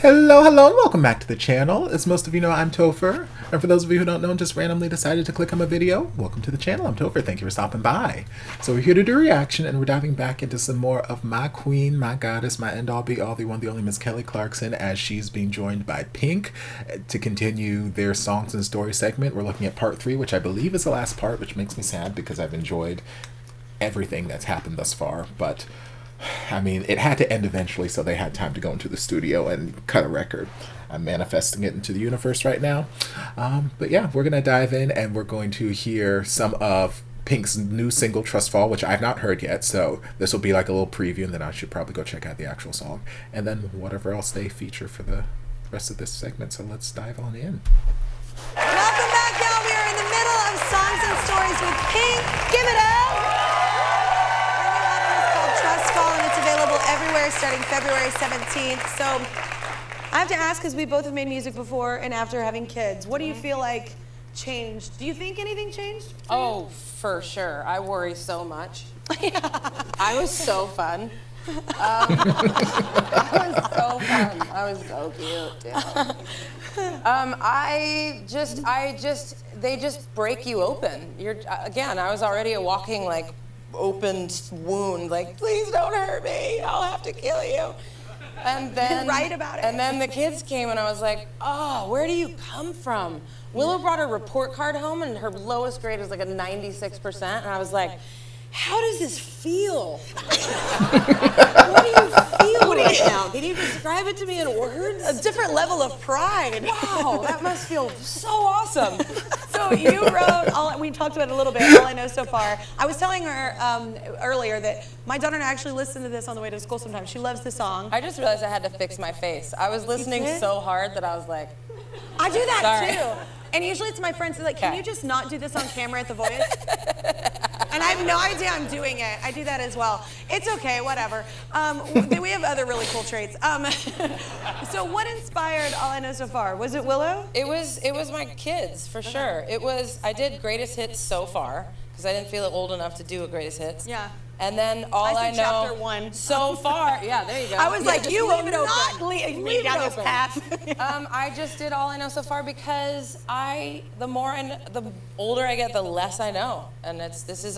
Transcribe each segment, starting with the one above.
Hello, hello, and welcome back to the channel. As most of you know, I'm Topher. And for those of you who don't know and just randomly decided to click on my video, welcome to the channel. I'm Topher. Thank you for stopping by. So we're here to do a reaction, and we're diving back into some more of my queen, my goddess, my end-all, be-all, the one, the only Miss Kelly Clarkson, as she's being joined by Pink to continue their songs and story segment. We're looking at part 3, which I believe is the last part, which makes me sad because I've enjoyed everything that's happened thus far, but I mean, it had to end eventually, so they had time to go into the studio and cut a record. I'm manifesting it into the universe right now. But yeah, we're going to dive in and we're going to hear some of Pink's new single, Trustfall, which I've not heard yet, so this will be like a little preview, and then I should probably go check out the actual song. And then whatever else they feature for the rest of this segment, so let's dive on in. Welcome back, y'all. We are in the middle of Songs and Stories with Pink. Give it up! And it's available everywhere starting February 17th. So I have to ask, because we both have made music before and after having kids, what do you feel like changed? Do you think anything changed? Oh, for sure. I worry so much. I was so fun. I was so fun. I was so cute, too. They just break you open. Again, I was already a walking, like, opened wound, like, please don't hurt me, I'll have to kill you. And then right about it. And then the kids came and I was like, oh, where do you come from? Willow brought a report card home and her lowest grade was like a 96%, and I was like, how does this feel? What do you feel right now? Can you describe it to me in words? A different level of pride. Wow, that must feel so awesome. So you wrote, we talked about it a little bit, All I Know So Far. I was telling her earlier that my daughter and I actually listen to this on the way to school sometimes. She loves the song. I just realized I had to fix my face. I was listening so hard that I was like, I do that sorry. too. And usually it's my friends who are like, can you just not do this on camera at The Voice? And I have no idea I'm doing it. I do that as well. It's okay, whatever. We have other really cool traits. So what inspired All I Know So Far? Was it Willow? It was my kids, for sure. I did Greatest Hits So Far, because I didn't feel old enough to do a Greatest Hits. Yeah. And then All I Know chapter 1. So Far. Yeah, there you go. I was like, you will not lead me down this path. I just did All I Know So Far because the older I get, the less I know. And this is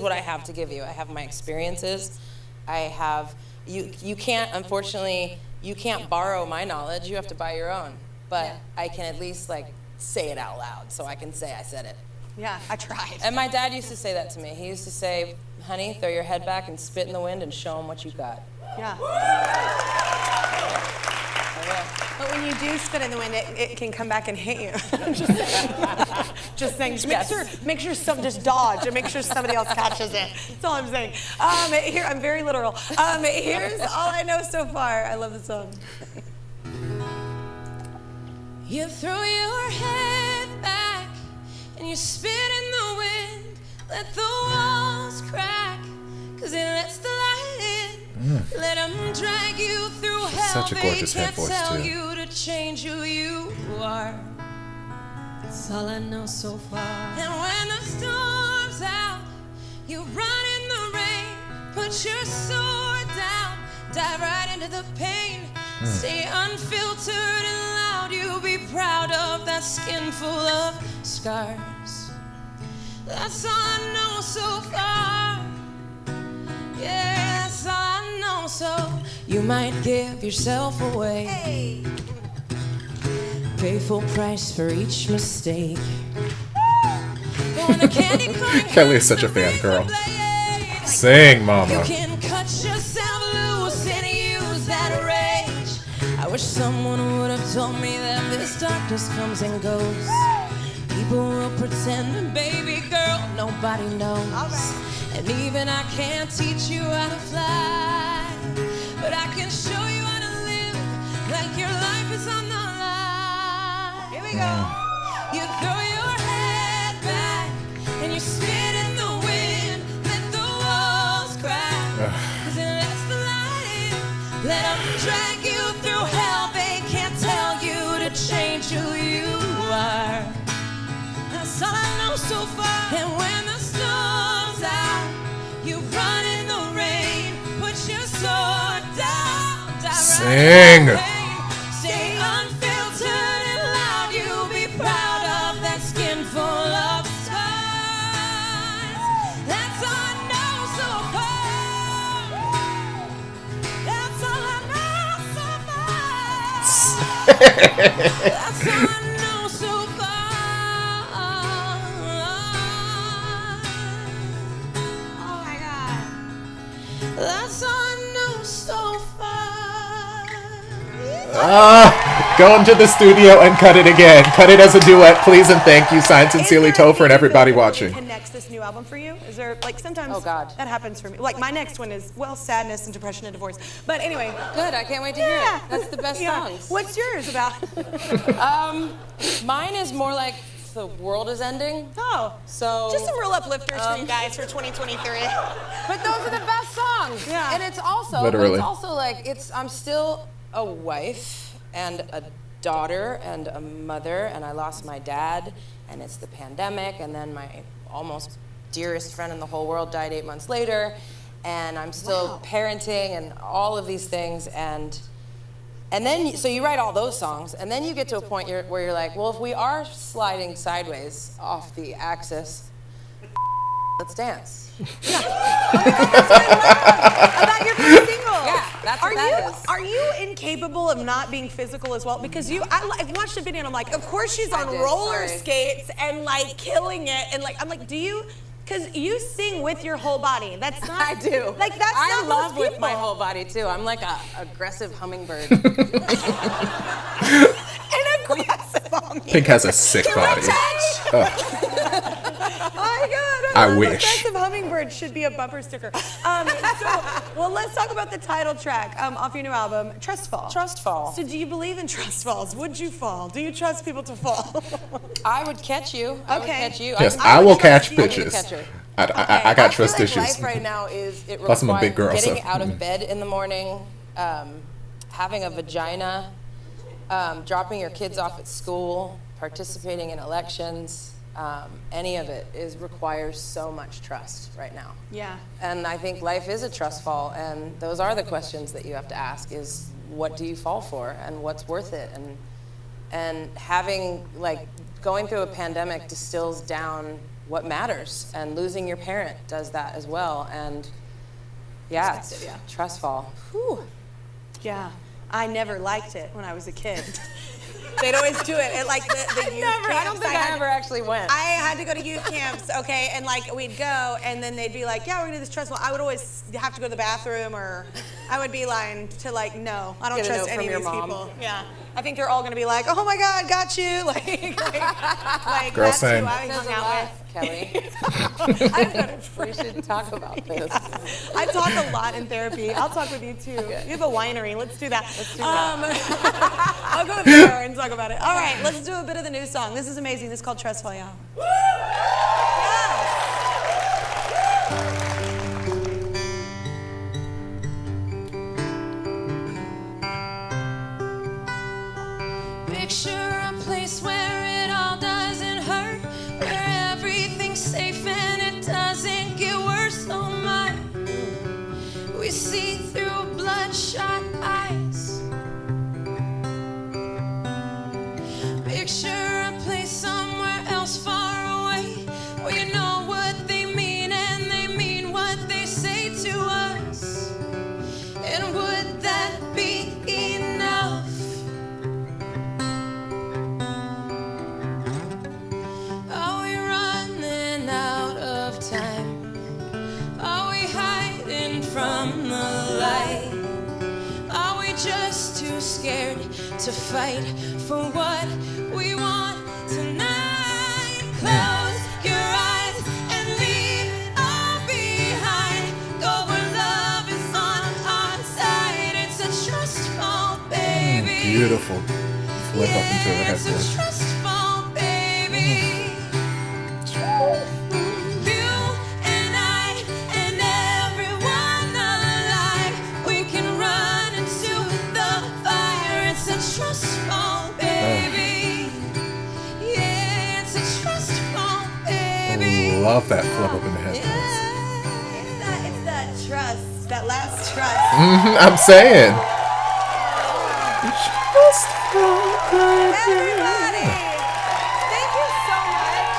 what I have to give you. I have my experiences. I have, you can't, unfortunately, you can't borrow my knowledge. You have to buy your own. But I can at least like say it out loud, so I can say I said it. Yeah, I tried. And my dad used to say that to me. He used to say, honey, throw your head back and spit in the wind and show them what you got. Yeah. But when you do spit in the wind, it can come back and hit you. Just saying. Make sure some just dodge and make sure somebody else catches it. That's all I'm saying. Here, I'm very literal. Here's All I Know So Far. I love the song. You throw your head back and you spit in the wind. Let the walls crack, cause it lets the light in. Let them drag you through hell. Such a gorgeous they head can't voice, tell too. you to change who you are. That's all I know so far. And when the storm's out, you run in the rain. Put your sword down, dive right into the pain. Stay unfiltered and loud. You'll be proud of that skin full of scars. That's all I know so far. Yeah, that's all I know. So you might give yourself away. Hey. Pay full price for each mistake. But when the candy corn Kelly is such a fangirl. Sing, mama. you can cut yourself loose and use that rage. I wish someone would have told me that this darkness comes and goes. People will pretend, and baby girl, nobody knows. All right. And even I can't teach you how to fly, but I can show you how to live like your life is on the line. Here we go. You throw your head back and you spit in the wind. Let the walls crack, cause it lets the light in. Let them drag you through hell. They can't tell you to change who you are. That's all I know so far. And when the storm's out, you run in the rain. Put your sword down, dive Sing. right in the pain. Stay That's all I know so far. Oh my God. That's all I know so far. Go into the studio and cut it again. Cut it as a duet, please and thank you. Signed sincerely, Is there Topher, and everybody watching. Connects this new album for you? Is there like sometimes? Oh, God. That happens for me. Like my next one is sadness and depression and divorce. But anyway. Good, I can't wait to hear Yeah. it. That's the best Yeah. songs. What's yours about? Mine is more like the world is ending. Oh, So just some real uplifters for you guys for 2023. But those are the best songs. Yeah. And it's also Literally. It's also like I'm still a wife and a daughter and a mother, and I lost my dad, and it's the pandemic, and then my almost dearest friend in the whole world died 8 months later, and I'm still parenting and all of these things, and then so you write all those songs, and then you get to a point where you're like, well, if we are sliding sideways off the axis, let's dance. About your first single. Yeah, that's what that is. Are you incapable of not being physical as well? Because I watched the video and I'm like, of course she's on did, roller sorry. skates and like killing it, and like I'm like, do you? Because you sing with your whole body. That's not. I do. Like that's I not love most with my people. whole body too. I'm like a aggressive hummingbird. An aggressive on me. Pink has a sick body. My God, I love wish. Aggressive hummingbird should be a bumper sticker. Well, let's talk about the title track off your new album, Trustfall. Trustfall. So, do you believe in trust falls? Would you fall? Do you trust people to fall? I would catch you. I would Okay. catch you. Yes, I I would will trust catch you. I'm the bitches. catcher. I got trust I feel issues. like life right now is it Plus, I'm a big requires girl, getting so. out of bed in the morning, having a vagina, dropping your kids off at school, participating in elections. Any of it requires so much trust right now. Yeah. And I think life is a trust fall, and those are the questions that you have to ask: is what do you fall for, and what's worth it, and having like going through a pandemic distills down what matters, and losing your parent does that as well, and yeah, it's Perspective, yeah. trust fall. Whew. Yeah. I never liked it when I was a kid. They'd always do it at like the youth camps. I don't think I ever actually went. I had to go to youth camps, okay, and like we'd go, and then they'd be like, "Yeah, we're gonna do this trust fall." I would always have to go to the bathroom, or I would be lying to like, "No, I don't Get a trust note any of from these your people." mom. Yeah, I think they're all gonna be like, "Oh my God, got you!" Like Girl, that's same. who I Says hung a out lot, with. Kelly. I've got a We friend. should talk about this. I talk a lot in therapy. I'll talk with you too. You have a winery. Let's do that. I'll go there and talk about it. All right, let's do a bit of the new song. This is amazing. This is called Trustfall, y'all. Picture a place where it all doesn't hurt, where everything's safe and it doesn't get worse. Oh my, we see through bloodshot eyes. Picture a place somewhere else far away, where you know what they mean and they mean what they say to us. And would that be enough? Are we running out of time? Are we hiding from the light? Are we just too scared to fight for what we want tonight? Close your eyes and leave it all behind. Go where love is on our side. It's a trust fall, baby. Beautiful. Flip up into her It's a headset. trust fall, baby. You and I and everyone alive, we can run into the fire. It's a trust fall, baby. Yeah, it's a trust fall, baby. Love that flip up in the headset. It's that trust, that last trust. I'm saying. Everybody, thank you so much.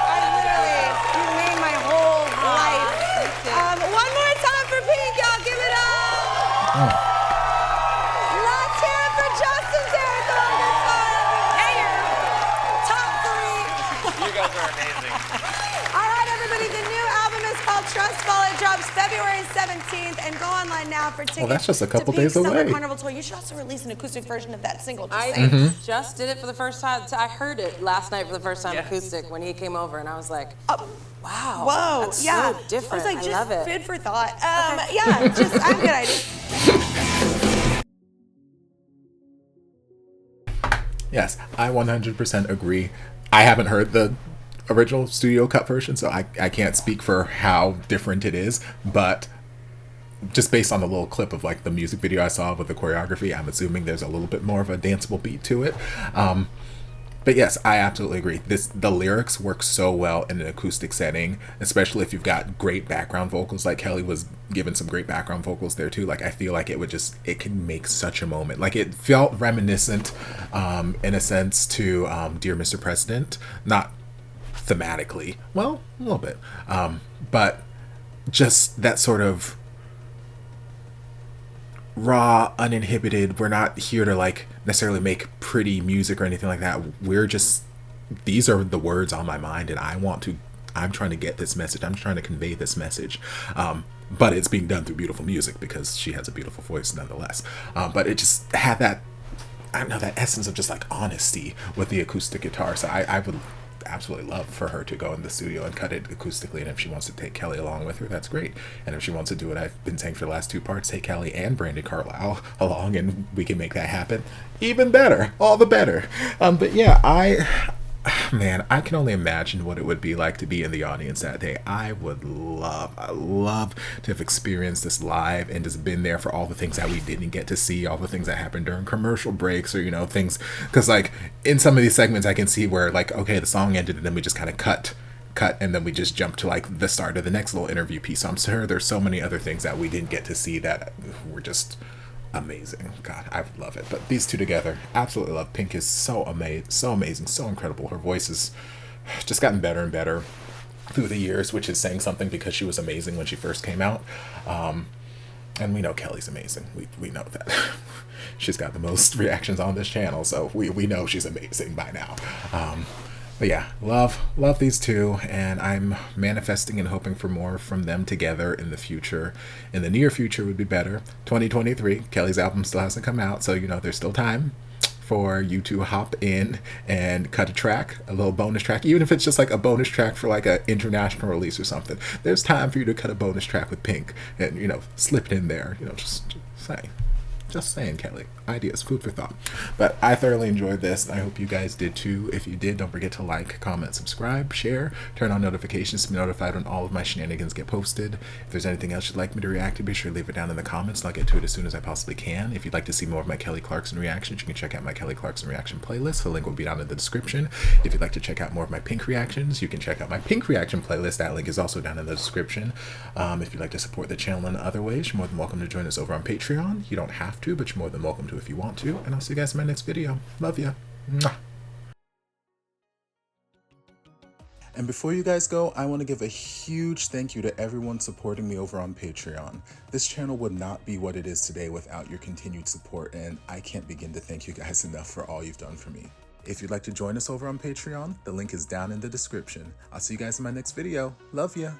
I literally, you made my whole life. One more time for Pink, y'all, give it up. Let's hear it for Justin drops February 17th, and go online now for tickets. Well, that's just a couple to Pink's days Summer away. Carnival Tour. You should also release an acoustic version of that single. I just did it for the first time. I heard it last night for the first time acoustic when he came over, and I was like, wow. Whoa. That's so different. I was like, love it. Food for thought. Yeah, just, I have a good idea. Yes, I 100% agree. I haven't heard the original studio cut version, so I can't speak for how different it is, but just based on the little clip of like the music video I saw with the choreography, I'm assuming there's a little bit more of a danceable beat to it. But yes, I absolutely agree. The lyrics work so well in an acoustic setting, especially if you've got great background vocals. Like Kelly was given some great background vocals there too. Like I feel like it can make such a moment. Like it felt reminiscent, in a sense, to Dear Mr. President. Not thematically, well, a little bit, but just that sort of raw, uninhibited. We're not here to like necessarily make pretty music or anything like that. We're just, these are the words on my mind, and I'm trying to get this message. I'm trying to convey this message. But it's being done through beautiful music because she has a beautiful voice nonetheless. But it just had that, I don't know, that essence of just like honesty with the acoustic guitar. So I would absolutely love for her to go in the studio and cut it acoustically, and if she wants to take Kelly along with her, that's great. And if she wants to do what I've been saying for the last 2 parts, take Kelly and Brandon Carlisle along, and we can make that happen, even better, all the better. But yeah, I can only imagine what it would be like to be in the audience that day. I love to have experienced this live and just been there for all the things that we didn't get to see, all the things that happened during commercial breaks, or, you know, things, because like in some of these segments I can see where like, okay, the song ended and then we just kind of cut, and then we just jump to like the start of the next little interview piece. So I'm sure there's so many other things that we didn't get to see that were just amazing. God, I would love it. But these two together, absolutely love. Pink is so amazing, so incredible. Her voice has just gotten better and better through the years, which is saying something because she was amazing when she first came out. And we know Kelly's amazing. We know that. She's got the most reactions on this channel, so we know she's amazing by now. But yeah, love these two, and I'm manifesting and hoping for more from them together in the future. In the near future would be better. 2023, Kelly's album still hasn't come out, so you know there's still time for you to hop in and cut a track, a little bonus track, even if it's just like a bonus track for like an international release or something. There's time for you to cut a bonus track with Pink and, you know, slip it in there, you know, just saying. Just saying, Kelly. Ideas, food for thought. But I thoroughly enjoyed this, and I hope you guys did too. If you did, don't forget to like, comment, subscribe, share, turn on notifications to be notified when all of my shenanigans get posted. If there's anything else you'd like me to react to, be sure to leave it down in the comments, and I'll get to it as soon as I possibly can. If you'd like to see more of my Kelly Clarkson reactions, you can check out my Kelly Clarkson reaction playlist. The link will be down in the description. If you'd like to check out more of my Pink reactions, you can check out my Pink reaction playlist. That link is also down in the description. If you'd like to support the channel in other ways, you're more than welcome to join us over on Patreon. You don't have to, but you're more than welcome to if you want to. And I'll see you guys in my next video. Love ya. Mwah. And before you guys go, I want to give a huge thank you to everyone supporting me over on Patreon. This channel would not be what it is today without your continued support, and I can't begin to thank you guys enough for all you've done for me. If you'd like to join us over on Patreon, the link is down in the description. I'll see you guys in my next video. Love ya.